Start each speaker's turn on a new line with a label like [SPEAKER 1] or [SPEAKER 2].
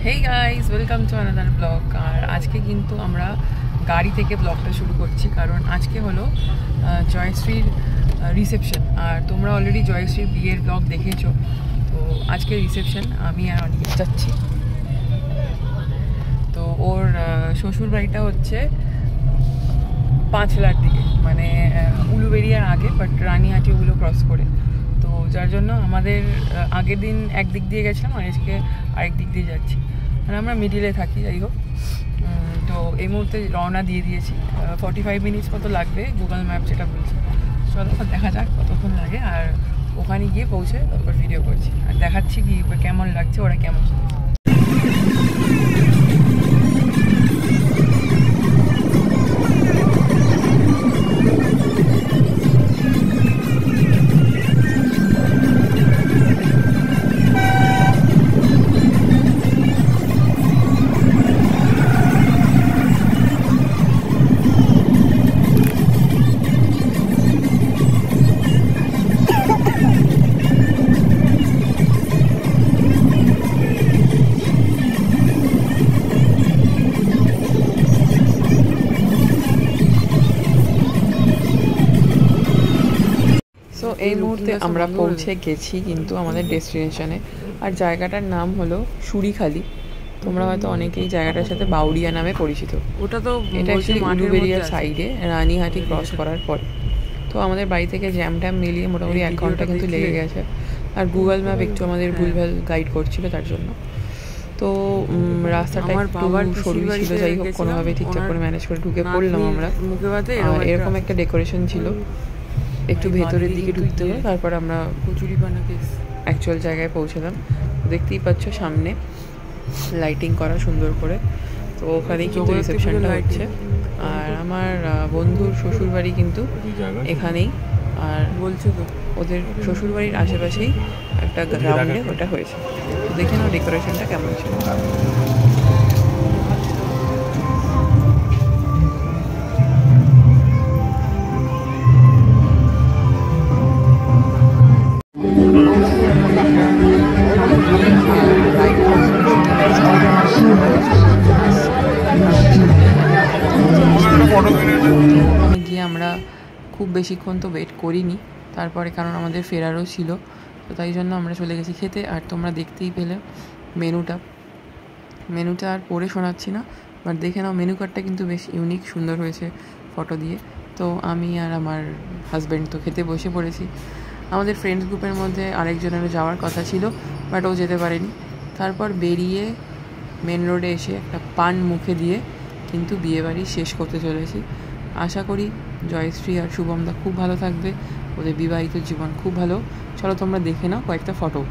[SPEAKER 1] Hey guys, welcome to another blog. আর আজকে কিন্তু আমরা গাড়ি থেকে ব্লগটা শুরু করছি, কারণ আজকে হলো জয়শ্রীর রিসেপশন। আর তোমরা অলরেডি জয়শ্রীর বিয়ের ব্লগ দেখেছো, তো আজকে রিসেপশন আমি আর অনিকেত যাচ্ছি। তো ওর শ্বশুর বাড়িটা হচ্ছে পাঁচলার দিকে, মানে উলুবেড়িয়ার আগে, বাট রানীহাটি ওগুলো ক্রস করে। তো যার জন্য আমাদের আগের দিন একদিক দিয়ে গেছিলাম, আর আজকে আরেক দিক দিয়ে যাচ্ছি, মানে আমরা মিডিলে থাকি। যাই হোক, তো এই মুহূর্তে রওনা দিয়ে দিয়েছি। 45 মিনিটস মতো লাগবে গুগল ম্যাপ যেটা বলছে। চলো দেখা যাক কতক্ষণ লাগে, আর ওখানে গিয়ে পৌঁছে তারপর ভিডিও করছি আর দেখাচ্ছি কি কেমন লাগছে, ওরা কেমন। তো এই মুহূর্তে আমরা পৌঁছে গেছি কিন্তু আমাদের ডেস্টিনেশনে, আর জায়গাটার নাম হলো সুরিখালি। তোমরা হয়তো অনেকেই জায়গাটার সাথে বাউরিয়া নামে পরিচিত। ওটা তো এটা অ্যাকচুয়ালি উলুবেড়িয়ার সাইডে, রানীহাটি ক্রস করার পর। তো আমাদের বাড়ি থেকে জ্যাম ট্যাম মিলিয়ে মোটামুটি 1 ঘন্টা কিন্তু লেগে গেছে, আর গুগল ম্যাপ একটু আমাদের ভুলভাল গাইড করছিল তার জন্য। তো রাস্তাটা একটু সরু ছিল, যাই হোক কোনোভাবে ঠিকঠাক করে ম্যানেজ করে ঢুকে পড়লাম আমরা। এরকম একটা ডেকোরেশন ছিল, একটু ভেতরের দিকে ঢুকতে হবে, তারপর আমরা অ্যাকচুয়াল জায়গায় পৌঁছলাম। দেখতেই পাচ্ছ সামনে লাইটিং করা সুন্দর করে, তো ওখানেই কিন্তু রিসেপশনটা হচ্ছে। আর আমার বন্ধুর শ্বশুরবাড়ি কিন্তু এখানেই, আর বলছো তো ওদের শ্বশুরবাড়ির আশেপাশেই একটা গ্রাউন্ডে ওটা হয়েছে। তো দেখে নাও ডেকোরেশনটা কেমন ছিল। গিয়ে আমরা খুব বেশিক্ষণ তো ওয়েট করিনি, তারপরে কারণ আমাদের ফেরারও ছিল, তো তাই জন্য আমরা চলে গেছি খেতে। আর তোমরা দেখতেই পেলে মেনুটা আর পড়ে শোনাচ্ছি না, বাট দেখে নাও মেনু কার্ডটা কিন্তু বেশ ইউনিক সুন্দর হয়েছে ফটো দিয়ে। তো আমি আর আমার হাজব্যান্ড তো খেতে বসে পড়েছি। আমাদের ফ্রেন্ডস গ্রুপের মধ্যে আরেকজনেরও যাওয়ার কথা ছিল, বাট ও যেতে পারেনি। তারপর বেরিয়ে মেন রোডে এসে একটা পান মুখে দিয়ে কিন্তু বিয়েবাড়ি শেষ করতে চলেছি। আশা করি জয়শ্রী আর শুভমদা খুব ভালো থাকবে, ওদের বিবাহিত জীবন খুব ভালো। চলো তোমরা দেখে নাও কয়েকটা ফটো।